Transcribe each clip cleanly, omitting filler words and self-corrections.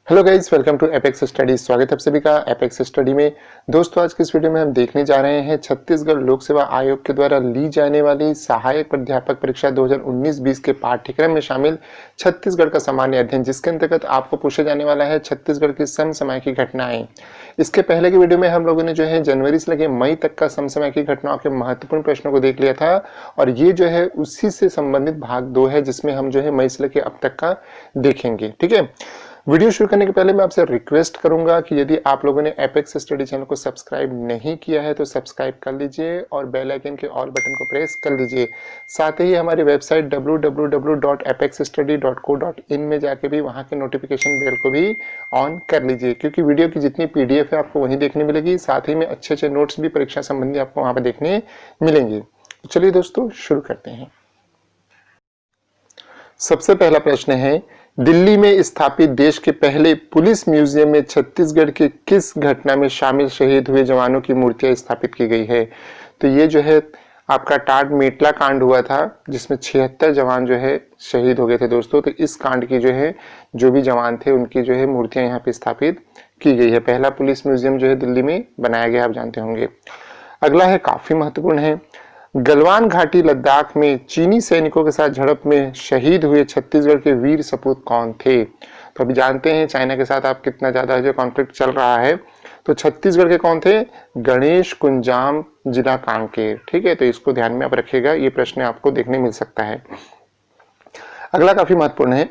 Hello guys, welcome to Apex study. स्वागत है आप सभी का एपेक्स स्टडी में। दोस्तों, आज की इस वीडियो में हम देखने जा रहे हैं छत्तीसगढ़ लोक सेवा आयोग के द्वारा ली जाने वाली सहायक प्राध्यापक परीक्षा 2019-20 के पाठ्यक्रम में शामिल छत्तीसगढ़ का सामान्य अध्ययन, जिसके अंतर्गत आपको पूछा जाने वाला है छत्तीसगढ़ की समसामयिक की घटनाएं। इसके पहले की वीडियो में हम लोगों ने जो है जनवरी से लेकर मई तक का समसामयिक की घटनाओं के महत्वपूर्ण प्रश्नों को देख लिया था, और ये जो है उसी से संबंधित भाग 2 है, जिसमें हम जो है मई से लेकर अब तक का देखेंगे। ठीक है, वीडियो शुरू करने के पहले मैं आपसे रिक्वेस्ट करूंगा कि यदि आप लोगों ने एपेक्स स्टडी चैनल को सब्सक्राइब नहीं किया है तो सब्सक्राइब कर लीजिए और बेल आइकन के ऑल बटन को प्रेस कर लीजिए। साथ ही हमारी वेबसाइट www.apexstudy.co.in में जाके भी वहां के नोटिफिकेशन बेल को भी ऑन कर लीजिए, क्योंकि वीडियो की जितनी पीडीएफ है आपको वहीं देखने मिलेगी। साथ ही में अच्छे अच्छे नोट्स भी परीक्षा संबंधी आपको वहां पर देखने मिलेंगे। तो चलिए दोस्तों, शुरू करते हैं। सबसे पहला प्रश्न है, दिल्ली में स्थापित देश के पहले पुलिस म्यूजियम में छत्तीसगढ़ के किस घटना में शामिल शहीद हुए जवानों की मूर्तियां स्थापित की गई है? तो ये जो है आपका टाट मेटला कांड हुआ था, जिसमें 76 जवान जो है शहीद हो गए थे दोस्तों। तो इस कांड की जो है जो भी जवान थे उनकी जो है मूर्तियां यहाँ पे स्थापित की गई है। पहला पुलिस म्यूजियम जो है दिल्ली में बनाया गया, आप जानते होंगे। अगला है, काफी महत्वपूर्ण है, गलवान घाटी लद्दाख में चीनी सैनिकों के साथ झड़प में शहीद हुए छत्तीसगढ़ के वीर सपूत कौन थे? तो अभी जानते हैं चाइना के साथ आप कितना ज्यादा जो कॉन्फ्लिक्ट चल रहा है। तो छत्तीसगढ़ के कौन थे? गणेश कुंजाम, जिला कांकेर। ठीक है, तो इसको ध्यान में आप रखिएगा, ये प्रश्न आपको देखने मिल सकता है। अगला काफी महत्वपूर्ण है,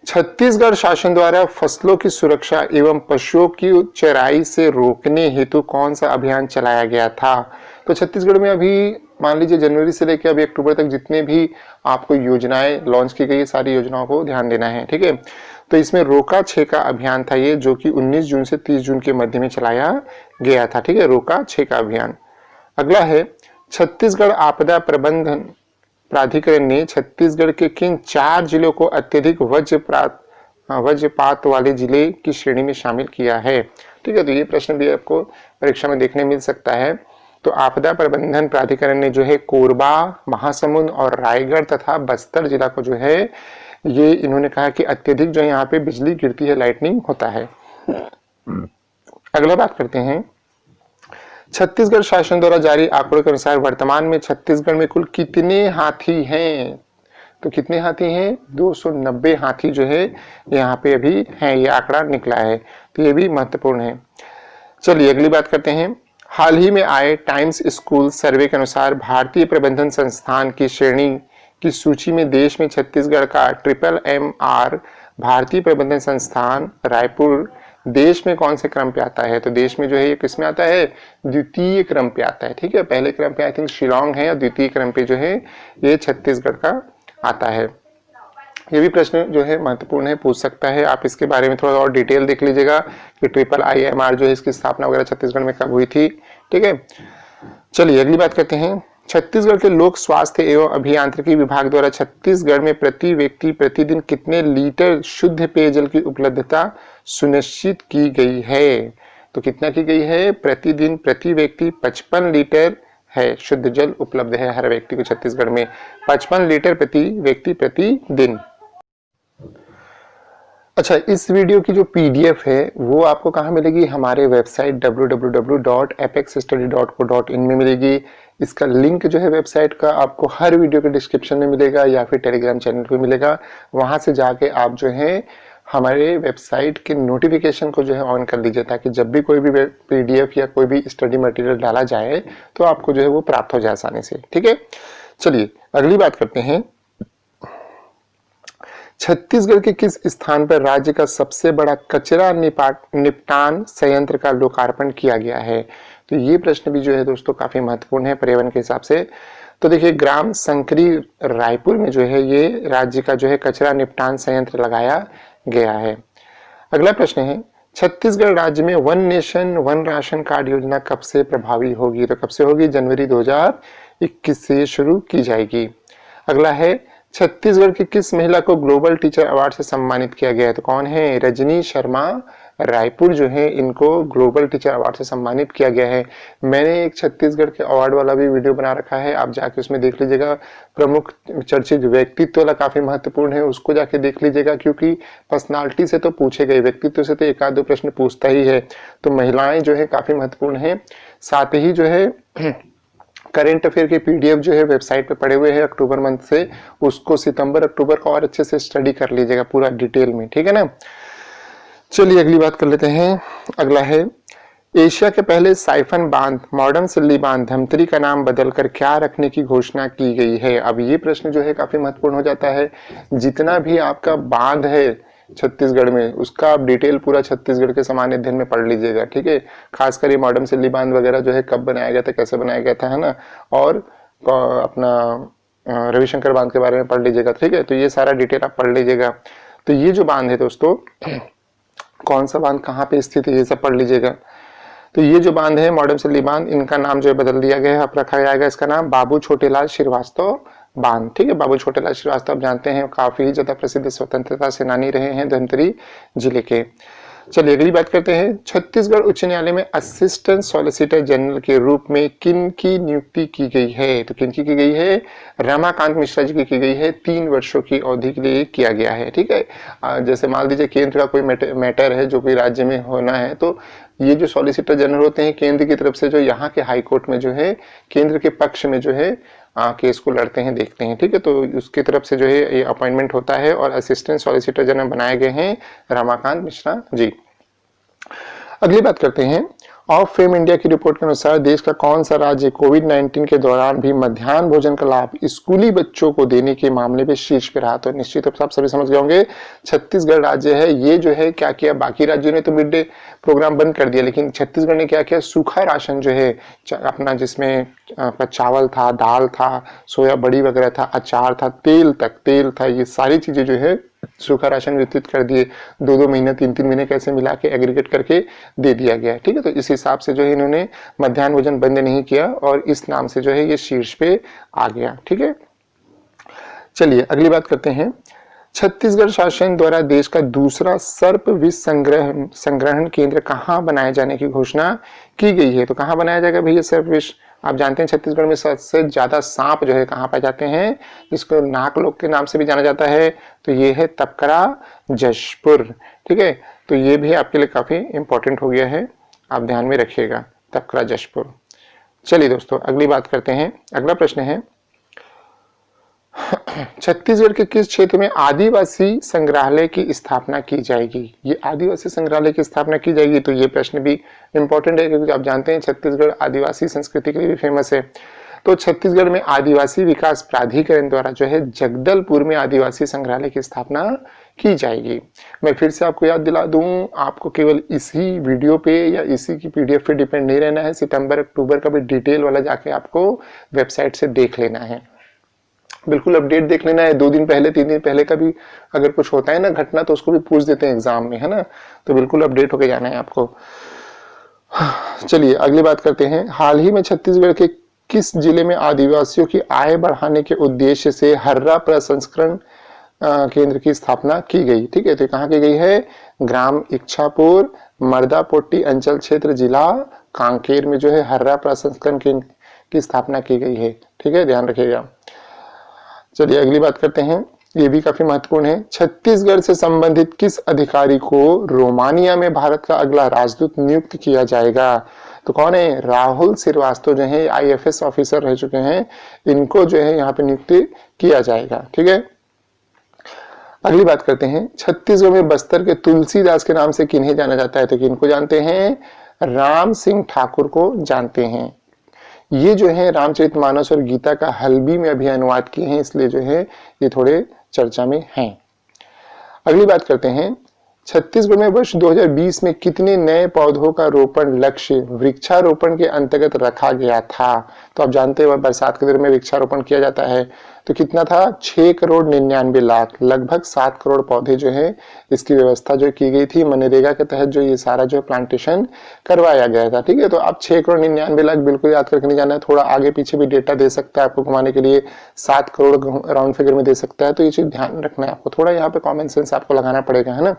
छत्तीसगढ़ शासन द्वारा फसलों की सुरक्षा एवं पशुओं की चराई से रोकने हेतु कौन सा अभियान चलाया गया था? तो छत्तीसगढ़ में अभी मान लीजिए जनवरी से लेकर अभी अक्टूबर तक जितने भी आपको योजनाएं लॉन्च की गई, सारी योजनाओं को ध्यान देना है। ठीक है, तो इसमें रोका छेका अभियान था ये, जो कि 19 जून से 30 जून के मध्य में चलाया गया था। ठीक है, रोका छेका अभियान। अगला है, छत्तीसगढ़ आपदा प्रबंधन प्राधिकरण ने छत्तीसगढ़ के किन 4 जिलों को अत्यधिक वज्रपात वाले जिले की श्रेणी में शामिल किया है? ठीक है, तो ये प्रश्न भी आपको परीक्षा में देखने मिल सकता है। तो आपदा प्रबंधन प्राधिकरण ने जो है कोरबा, महासमुंद और रायगढ़ तथा बस्तर जिला को जो है ये इन्होंने कहा कि अत्यधिक जो यहाँ पे बिजली गिरती है, लाइटनिंग होता है। अगला बात करते हैं, छत्तीसगढ़ शासन द्वारा जारी आंकड़ों के अनुसार वर्तमान में छत्तीसगढ़ में कुल कितने हाथी हैं? तो कितने हाथी हैं? 290 हाथी जो है यहाँ पे अभी हैं, ये आंकड़ा निकला है, तो ये भी महत्वपूर्ण है। चलिए अगली बात करते हैं, हाल ही में आए टाइम्स स्कूल सर्वे के अनुसार भारतीय प्रबंधन संस्थान की श्रेणी की सूची में देश में छत्तीसगढ़ का MMR भारतीय प्रबंधन संस्थान रायपुर देश में कौन से क्रम पे आता है? तो देश में जो है ये किस में आता है? द्वितीय क्रम पे आता है। ठीक है, पहले क्रम पे आई थिंक शिलोंग है और द्वितीय क्रम पे जो है ये छत्तीसगढ़ का आता है। ये भी प्रश्न जो है महत्वपूर्ण है, पूछ सकता है। आप इसके बारे में थोड़ा और डिटेल देख लीजिएगा कि IIMR जो है इसकी स्थापना वगैरह छत्तीसगढ़ में कब हुई थी। ठीक है, चलिए अगली बात करते हैं, छत्तीसगढ़ के लोक स्वास्थ्य एवं अभियांत्रिकी विभाग द्वारा छत्तीसगढ़ में प्रति व्यक्ति प्रतिदिन कितने लीटर शुद्ध पेयजल की उपलब्धता सुनिश्चित की गई है? तो कितना की गई है? प्रतिदिन प्रति व्यक्ति 55 लीटर है शुद्ध जल उपलब्ध है हर व्यक्ति को छत्तीसगढ़ में, 55 लीटर प्रति व्यक्ति प्रतिदिन। अच्छा, इस वीडियो की जो पीडीएफ है वो आपको कहाँ मिलेगी? हमारे वेबसाइट www.apexstudy.co.in में मिलेगी। इसका लिंक जो है वेबसाइट का आपको हर वीडियो के डिस्क्रिप्शन में मिलेगा या फिर टेलीग्राम चैनल पे मिलेगा। वहां से जाके आप जो है हमारे वेबसाइट के नोटिफिकेशन को जो है ऑन कर लीजिए, ताकि जब भी कोई भी पीडीएफ या कोई भी स्टडी मटेरियल डाला जाए तो आपको जो है वो प्राप्त हो जाए आसानी से। ठीक है, चलिए अगली बात करते हैं, छत्तीसगढ़ के किस स्थान पर राज्य का सबसे बड़ा कचरा निपटान संयंत्र का लोकार्पण किया गया है? तो ये प्रश्न भी जो है दोस्तों काफी महत्वपूर्ण है पर्यावरण के हिसाब से। तो देखिए, ग्राम संकरी रायपुर में जो है ये राज्य का जो है कचरा निपटान संयंत्र लगाया गया है। अगला प्रश्न है, छत्तीसगढ़ राज्य में one nation one ration card योजना कब से प्रभावी होगी? तो कब से होगी? जनवरी 2021 से शुरू की जाएगी। अगला है, छत्तीसगढ़ की किस महिला को ग्लोबल टीचर अवार्ड से सम्मानित किया गया है? तो कौन है? रजनी शर्मा रायपुर जो है इनको ग्लोबल टीचर अवार्ड से सम्मानित किया गया है। मैंने एक छत्तीसगढ़ के अवार्ड वाला भी वीडियो बना रखा है, आप जाके उसमें देख लीजिएगा। प्रमुख चर्चित व्यक्तित्व वाला काफी महत्वपूर्ण है, उसको जाके देख लीजिएगा, क्योंकि पर्सनालिटी से तो पूछे गए, व्यक्तित्व से तो एक आध दो प्रश्न पूछता ही है। तो महिलाएं जो है काफी महत्वपूर्ण है। साथ ही जो है करंट अफेयर के पीडीएफ जो है वेबसाइट पे पड़े हुए हैं अक्टूबर मंथ से, उसको सितंबर अक्टूबर का और अच्छे से स्टडी कर लीजिएगा पूरा डिटेल में, ठीक है ना। चलिए अगली बात कर लेते हैं। अगला है, एशिया के पहले साइफन बांध मॉडर्न सिल्ली बांध धमतरी का नाम बदलकर क्या रखने की घोषणा की गई है। अब ये प्रश्न जो है काफी महत्वपूर्ण हो जाता है। जितना भी आपका बांध है छत्तीसगढ़ में, उसका आप डिटेल पूरा छत्तीसगढ़ के सामान्य अध्ययन में पढ़ लीजिएगा, ठीक है। खासकर ये मॉडर्न सिल्ली बांध वगैरह जो है कब बनाया गया था, कैसे बनाया गया था, है ना। और अपना रविशंकर बांध के बारे में पढ़ लीजिएगा, ठीक है। तो ये सारा डिटेल आप पढ़ लीजिएगा। तो ये जो बांध है दोस्तों, कौन सा बांध कहाँ पे स्थित है, ये सब पढ़ लीजिएगा। तो ये जो बांध है मॉडर्न सिल्ली बांध, इनका नाम जो है बदल दिया गया है, अब रखा जाएगा इसका नाम बाबू छोटेलाल श्रीवास्तव बांध, ठीक है। बाबू छोटेलाल श्रीवास्तव आप जानते हैं काफी ज्यादा प्रसिद्ध स्वतंत्रता सेनानी रहे हैं धमतरी जिले के। चलिए अगली बात करते हैं। छत्तीसगढ़ उच्च न्यायालय में असिस्टेंट सॉलिसिटर जनरल के रूप में किन की नियुक्ति की गई है। तो किन की गई है, रमाकांत मिश्रा जी की गई है। 3 वर्षों की अवधि के लिए किया गया है, ठीक है। जैसे मान लीजिए केंद्र का कोई मैटर है जो कोई राज्य में होना है, तो ये जो सॉलिसिटर जनरल होते हैं केंद्र की तरफ से, जो यहाँ के हाई कोर्ट में जो है केंद्र के पक्ष में जो है केस को लड़ते हैं, देखते हैं, ठीक है। तो उसकी तरफ से जो है ये अपॉइंटमेंट होता है और असिस्टेंट सॉलिसिटर जनरल बनाए गए हैं रमाकांत मिश्रा जी। अगली बात करते हैं। ऑफ फेम इंडिया की रिपोर्ट के अनुसार देश का कौन सा राज्य कोविड-19 के दौरान भी मध्याह्न भोजन का लाभ स्कूली बच्चों को देने के मामले में शीर्ष पे रहा। तो निश्चित रूप से आप सभी समझ गए होंगे छत्तीसगढ़ राज्य है। ये जो है क्या किया, बाकी राज्यों ने तो मिड डे प्रोग्राम बंद कर दिया, लेकिन छत्तीसगढ़ ने क्या किया, सूखा राशन जो है अपना, जिसमें आपका चावल था, दाल था, सोया बड़ी वगैरह था, अचार था, तेल था, ये सारी चीजें जो है सूखा राशन वितरित कर दिए। 2-2 महीने 3-3 महीने कैसे मिला के एग्रीगेट करके दे दिया गया, ठीक है। तो इस हिसाब से जो है इन्होंने मध्याह्न भोजन बंद नहीं किया और इस नाम से जो है ये शीर्ष पे आ गया, ठीक है। चलिए अगली बात करते हैं। छत्तीसगढ़ शासन द्वारा देश का दूसरा सर्प विष संग्रहण केंद्र कहाँ बनाए जाने की घोषणा की गई है। तो कहाँ बनाया जाएगा भैया सर्प विष। आप जानते हैं छत्तीसगढ़ में सबसे ज्यादा सांप जो है कहाँ पाए जाते हैं, जिसको नागलोक के नाम से भी जाना जाता है। तो ये है तपकरा जशपुर, ठीक है। तो ये भी आपके लिए काफी इंपॉर्टेंट हो गया है, आप ध्यान में रखिएगा, तपकरा जशपुर। चलिए दोस्तों अगली बात करते हैं। अगला प्रश्न है, छत्तीसगढ़ के किस क्षेत्र में आदिवासी संग्रहालय की स्थापना की जाएगी। ये आदिवासी संग्रहालय की स्थापना की जाएगी। तो ये प्रश्न भी इंपॉर्टेंट है, क्योंकि आप जानते हैं छत्तीसगढ़ आदिवासी संस्कृति के लिए भी फेमस है। तो छत्तीसगढ़ में आदिवासी विकास प्राधिकरण द्वारा जो है जगदलपुर में आदिवासी संग्रहालय की स्थापना की जाएगी। मैं फिर से आपको याद दिला दूं, आपको केवल इसी वीडियो पे या इसी की पीडीएफ पे डिपेंड नहीं रहना है। सितंबर अक्टूबर का भी डिटेल वाला जाके आपको वेबसाइट से देख लेना है, बिल्कुल अपडेट देख लेना है। 2 दिन पहले 3 दिन पहले का भी अगर कुछ होता है ना घटना, तो उसको भी पूछ देते हैं एग्जाम में, है ना। तो बिल्कुल अपडेट होके जाना है आपको। चलिए अगली बात करते हैं। हाल ही में छत्तीसगढ़ के किस जिले में आदिवासियों की आय बढ़ाने के उद्देश्य से हर्रा प्रसंस्करण केंद्र की स्थापना की गई, ठीक है। तो कहाँ की गई है, ग्राम इच्छापुर मर्दापोटी अंचल क्षेत्र जिला कांकेर में जो है हर्रा प्रसंस्करण केंद्र की स्थापना की गई है, ठीक है, ध्यान रखिएगा। चलिए अगली बात करते हैं, ये भी काफी महत्वपूर्ण है। छत्तीसगढ़ से संबंधित किस अधिकारी को रोमानिया में भारत का अगला राजदूत नियुक्त किया जाएगा। तो कौन है, राहुल श्रीवास्तव जो है आईएफएस ऑफिसर रह चुके हैं, इनको जो है यहाँ पे नियुक्त किया जाएगा, ठीक है। अगली बात करते हैं। छत्तीसगढ़ में बस्तर के तुलसीदास के नाम से किन्हें जाना जाता है। तो किनको जानते हैं, राम सिंह ठाकुर को जानते हैं। ये जो है रामचरितमानस और गीता का हल्बी में अभी अनुवाद किए हैं, इसलिए जो है ये थोड़े चर्चा में हैं। अगली बात करते हैं। छत्तीसगढ़ में वर्ष 2020 में कितने नए पौधों का रोपण लक्ष्य वृक्षारोपण के अंतर्गत रखा गया था। तो आप जानते हैं बरसात के दिन में वृक्षारोपण किया जाता है। तो कितना था, 6,99,00,000, लगभग 7 करोड़ पौधे जो है इसकी व्यवस्था जो की गई थी मनरेगा के तहत, जो ये सारा जो प्लांटेशन करवाया गया था, ठीक है। तो आप 6,99,00,000 बिल्कुल याद करके नहीं जाना है, थोड़ा आगे पीछे भी डेटा दे सकता है आपको घुमाने के लिए, 7 करोड़ राउंड फिगर में दे सकता है। तो ये चीज ध्यान रखना है आपको, थोड़ा यहाँ पे कॉमन सेंस आपको लगाना पड़ेगा, है ना।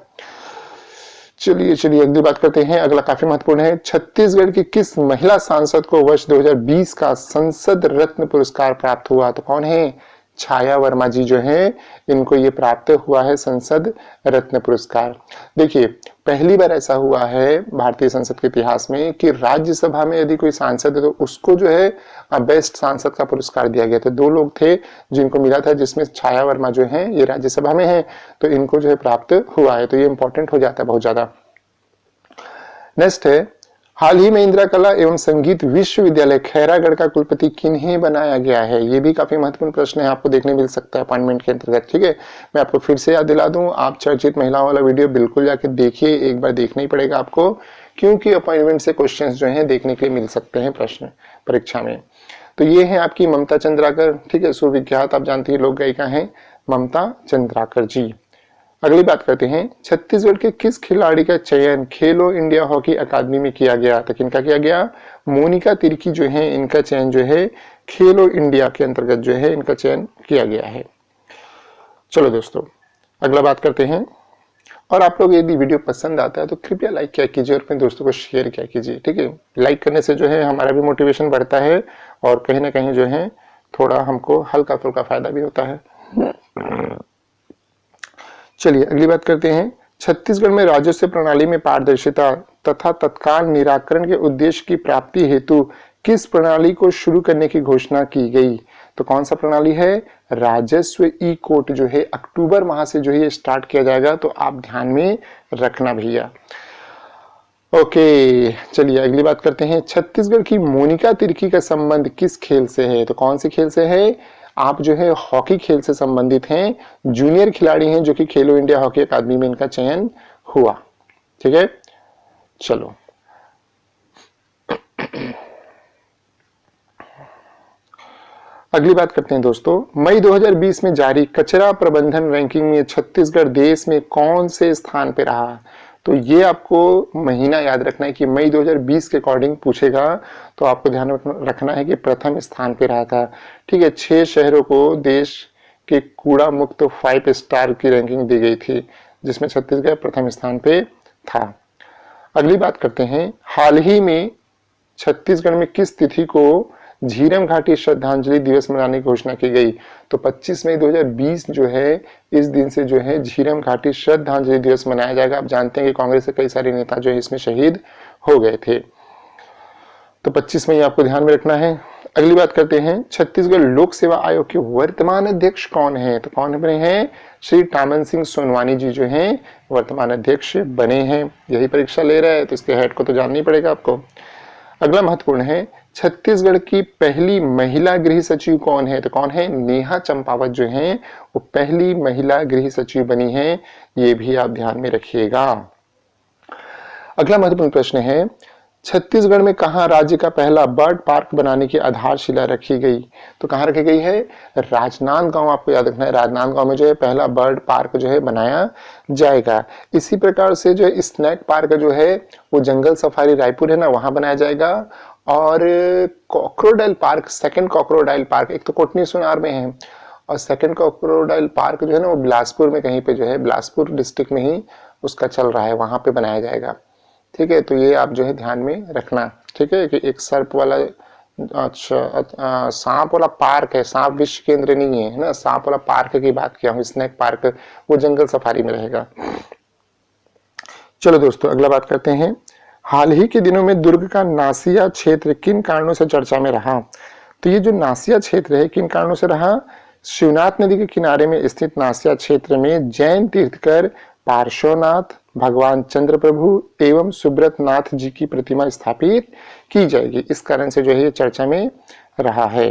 चलिए चलिए अगली बात करते हैं। अगला काफी महत्वपूर्ण है। छत्तीसगढ़ की किस महिला सांसद को वर्ष 2020 का संसद रत्न पुरस्कार प्राप्त हुआ? तो कौन है? छाया वर्मा जी जो है, इनको ये प्राप्त हुआ है संसद रत्न पुरस्कार। देखिए, पहली बार ऐसा हुआ है भारतीय संसद के इतिहास में कि राज्यसभा में यदि कोई सांसद है तो उसको जो है बेस्ट सांसद का पुरस्कार दिया गया था। दो लोग थे जिनको मिला था, जिसमें छाया वर्मा जो है ये राज्यसभा में है, तो इनको जो है प्राप्त हुआ है। तो ये इंपॉर्टेंट हो जाता है बहुत ज्यादा। नेक्स्ट है, हाल ही में इंदिरा कला एवं संगीत विश्वविद्यालय खैरागढ़ का कुलपति किन्हें बनाया गया है? ये भी काफी महत्वपूर्ण प्रश्न है, आपको देखने मिल सकता है अपॉइंटमेंट के अंतर्गत। ठीक है, मैं आपको फिर से याद दिला दूं, आप चर्चित महिलाओं वाला वीडियो बिल्कुल जाके देखिए, एक बार देखना ही पड़ेगा आपको, क्योंकि अपॉइंटमेंट से क्वेश्चन जो है देखने के लिए मिल सकते हैं प्रश्न परीक्षा में। तो ये है आपकी ममता चंद्राकर। ठीक है, सुविख्यात आप जानती है लोक गायिका है ममता चंद्राकर जी। अगली बात करते हैं, छत्तीसगढ़ के किस खिलाड़ी का चयन खेलो इंडिया हॉकी अकादमी में किया गया? तो किनका किया गया? मोनिका तिर्की जो है, इनका चयन जो है खेलो इंडिया के अंतर्गत जो है इनका चयन किया गया है। चलो दोस्तों, अगला बात करते हैं। और आप लोग यदि वीडियो पसंद आता है तो कृपया लाइक किया कीजिए और अपने दोस्तों को शेयर किया कीजिए। ठीक है, लाइक करने से जो है हमारा भी मोटिवेशन बढ़ता है और कहीं ना कहीं जो है थोड़ा हमको हल्का फुल्का फायदा भी होता है। चलिए अगली बात करते हैं। छत्तीसगढ़ में राजस्व प्रणाली में पारदर्शिता तथा तत्काल निराकरण के उद्देश्य की प्राप्ति हेतु किस प्रणाली को शुरू करने की घोषणा की गई? तो कौन सा प्रणाली है? राजस्व ई कोर्ट जो है अक्टूबर माह से जो है स्टार्ट किया जाएगा, तो आप ध्यान में रखना भैया। ओके, चलिए अगली बात करते हैं। छत्तीसगढ़ की मोनिका तिर्की का संबंध किस खेल से है? तो कौन से खेल से है? आप जो है हॉकी खेल से संबंधित हैं, जूनियर खिलाड़ी हैं जो कि खेलो इंडिया हॉकी अकादमी में इनका चयन हुआ। ठीक है, चलो अगली बात करते हैं दोस्तों। मई 2020 में जारी कचरा प्रबंधन रैंकिंग में छत्तीसगढ़ देश में कौन से स्थान पे रहा? तो ये आपको महीना याद रखना है कि मई 2020 के अकॉर्डिंग पूछेगा, तो आपको ध्यान रखना है कि प्रथम स्थान पे रहा था। ठीक है, 6 शहरों को देश के कूड़ा मुक्त 5 स्टार की रैंकिंग दी गई थी, जिसमें छत्तीसगढ़ प्रथम स्थान पे था। अगली बात करते हैं। हाल ही में छत्तीसगढ़ में किस तिथि को झीरम घाटी श्रद्धांजलि दिवस मनाने की घोषणा की गई? तो 25 मई 2020 जो है इस दिन से जो है झीरम घाटी श्रद्धांजलि दिवस मनाया जाएगा। आप जानते हैं कि कांग्रेस के कई सारे नेता जो है इसमें शहीद हो गए थे, तो 25 मई आपको ध्यान में रखना है। अगली बात करते हैं। छत्तीसगढ़ लोक सेवा आयोग के वर्तमान अध्यक्ष कौन है? तो कौन बने हैं? श्री टामन सिंह सोनवानी जी जो हैं वर्तमान अध्यक्ष बने हैं। यही परीक्षा ले रहे हैं तो इसके हेड को तो जानना ही पड़ेगा आपको। अगला महत्वपूर्ण है, छत्तीसगढ़ की पहली महिला गृह सचिव कौन है? तो कौन है? नेहा चंपावत जो हैं वो पहली महिला गृह सचिव बनी है, ये भी आप ध्यान में रखिएगा। अगला महत्वपूर्ण प्रश्न है, छत्तीसगढ़ में कहां राज्य का पहला बर्ड पार्क बनाने की आधारशिला रखी गई? तो कहां रखी गई है? राजनांदगांव, आपको याद रखना है। राजनांदगांव में जो है पहला बर्ड पार्क जो है बनाया जाएगा। इसी प्रकार से जो स्नैक पार्क जो है वो जंगल सफारी रायपुर है ना, वहां बनाया जाएगा। और कॉक्रोडाइल पार्क, सेकंड कॉक्रोडाइल पार्क, एक तो कोटनी सुनार में है और सेकंड कॉक्रोडाइल पार्क जो है ना वो बिलासपुर में कहीं पे जो है, बिलासपुर डिस्ट्रिक्ट में ही उसका चल रहा है, वहां पे बनाया जाएगा। ठीक है, तो ये आप जो है ध्यान में रखना। ठीक है, कि एक सर्प वाला, अच्छा सांप वाला पार्क है, सांप विश्व केंद्र नहीं है ना, सांप वाला पार्क की बात किया हूँ, स्नैक पार्क, वो जंगल सफारी में रहेगा। चलो दोस्तों अगला बात करते हैं। हाल ही के दिनों में दुर्ग का नासिया क्षेत्र किन कारणों से चर्चा में रहा? तो ये जो नासिया क्षेत्र है किन कारणों से रहा? शिवनाथ नदी के किनारे में स्थित नासिया क्षेत्र में जैन तीर्थकर पार्श्वनाथ, भगवान चंद्र प्रभु एवं सुब्रत नाथ जी की प्रतिमा स्थापित की जाएगी। इस कारण से जो है ये चर्चा में रहा है।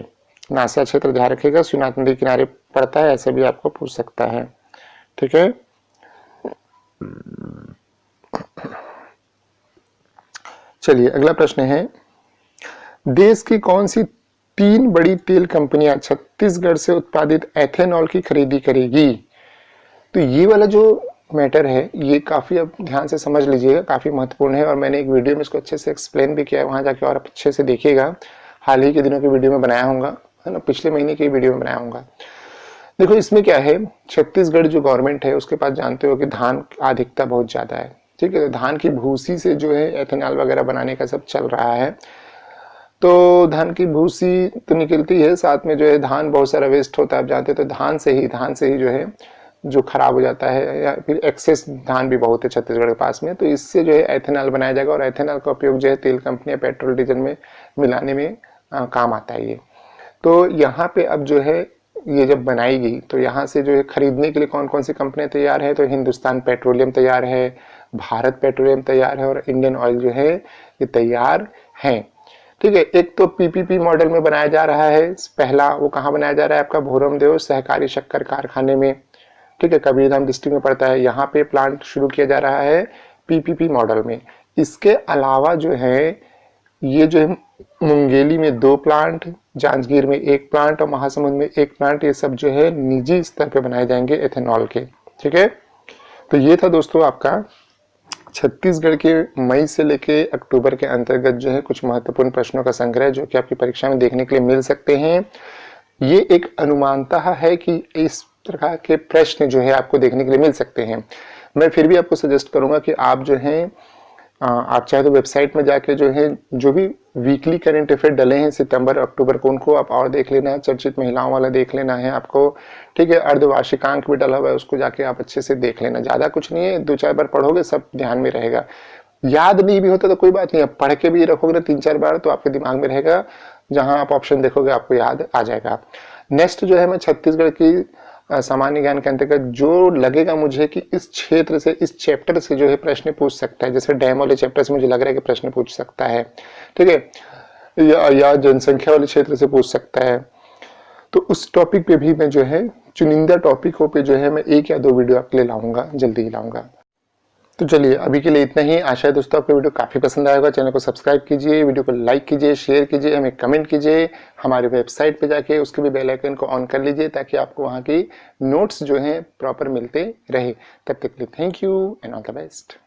नासिया क्षेत्र ध्यान रखिएगा, शिवनाथ नदी किनारे पड़ता है, ऐसे भी आपको पूछ सकता है। ठीक है, चलिए अगला प्रश्न है। देश की कौन सी 3 बड़ी तेल कंपनियां छत्तीसगढ़ से उत्पादित एथेनॉल की खरीदी करेगी? तो ये वाला जो मैटर है ये काफी आप ध्यान से समझ लीजिएगा, काफी महत्वपूर्ण है और मैंने एक वीडियो में इसको अच्छे से एक्सप्लेन भी किया है, वहां जाके और आप अच्छे से देखिएगा। हाल ही के दिनों की वीडियो में बनाया होगा, है ना, पिछले महीने की वीडियो में बनाया होगा। देखो इसमें क्या है, छत्तीसगढ़ जो गवर्नमेंट है उसके पास जानते हो कि धान अधिकता बहुत ज्यादा है। ठीक है। तो धान की भूसी से जो है एथेनॉल वगैरह बनाने का सब चल रहा है। तो धान की भूसी तो निकलती है, साथ में जो है धान बहुत सारा वेस्ट होता है, आप जानते हो। तो धान से ही जो है जो खराब हो जाता है, या फिर एक्सेस धान भी बहुत है छत्तीसगढ़ के पास में, तो इससे जो है एथेनॉल बनाया जाएगा। और एथेनॉल का उपयोग जो है तेल कंपनियां पेट्रोल डीजल में मिलाने में काम आता है ये। तो यहाँ पे अब जो है ये जब बनाएगी तो यहाँ से जो है खरीदने के लिए कौन कौन सी कंपनियां तैयार है, तो हिंदुस्तान पेट्रोलियम तैयार है, भारत पेट्रोलियम तैयार है, और इंडियन ऑयल जो है ये तैयार है। ठीक है। एक तो पीपीपी मॉडल में बनाया जा रहा है, पहला वो कहाँ बनाया जा रहा है, आपका भोरमदेव सहकारी शक्कर कारखाने में। ठीक है, कबीरधाम डिस्ट्रिक्ट में पड़ता है। यहाँ पे प्लांट शुरू किया जा रहा है पीपीपी मॉडल में। इसके अलावा जो है ये जो है मुंगेली में 2 प्लांट, जांजगीर में 1 प्लांट और महासमुंद में 1 प्लांट, ये सब जो है निजी स्तर पे बनाए जाएंगे एथेनॉल के। ठीक है। तो ये था दोस्तों आपका छत्तीसगढ़ के मई से लेके अक्टूबर के अंतर्गत जो है कुछ महत्वपूर्ण प्रश्नों का संग्रह, जो कि आपकी परीक्षा में देखने के लिए मिल सकते हैं। ये एक अनुमानता है कि इस प्रकार के प्रश्न जो है आपको देखने के लिए मिल सकते हैं। मैं फिर भी आपको सजेस्ट करूंगा कि आप जो है आप चाहे तो वेबसाइट में जाके जो है जो भी वीकली करंट अफेयर डले हैं सितंबर अक्टूबर को, उनको आप और देख लेना है। चर्चित महिलाओं वाला देख लेना है आपको। ठीक है। अर्धवार्षिकांक भी डला हुआ है, उसको जाके आप अच्छे से देख लेना। ज्यादा कुछ नहीं है, 2-4 बार पढ़ोगे सब ध्यान में रहेगा। याद नहीं भी होता तो कोई बात नहीं, आप पढ़ के भी रखोगे ना 3-4 बार तो आपके दिमाग में रहेगा। जहां आप ऑप्शन देखोगे आपको याद आ जाएगा। नेक्स्ट जो है मैं छत्तीसगढ़ की सामान्य ज्ञान के अंतर्गत जो लगेगा मुझे कि इस क्षेत्र से, इस चैप्टर से जो है प्रश्न पूछ सकता है, जैसे डैम वाले चैप्टर से मुझे लग रहा है कि प्रश्न पूछ सकता है। ठीक है। या जनसंख्या वाले क्षेत्र से पूछ सकता है। तो उस टॉपिक पे भी मैं जो है चुनिंदा टॉपिकों पे जो है मैं 1 या 2 वीडियो आपके लिए लाऊंगा, जल्दी ही लाऊंगा। तो चलिए अभी के लिए इतना ही। आशा है दोस्तों आपको वीडियो काफी पसंद आएगा। चैनल को सब्सक्राइब कीजिए, वीडियो को लाइक कीजिए, शेयर कीजिए, हमें कमेंट कीजिए। हमारे वेबसाइट पे जाके उसके भी बेल आइकन को ऑन कर लीजिए ताकि आपको वहाँ की नोट्स जो हैं प्रॉपर मिलते रहे। तब तक के लिए thank you and all the best.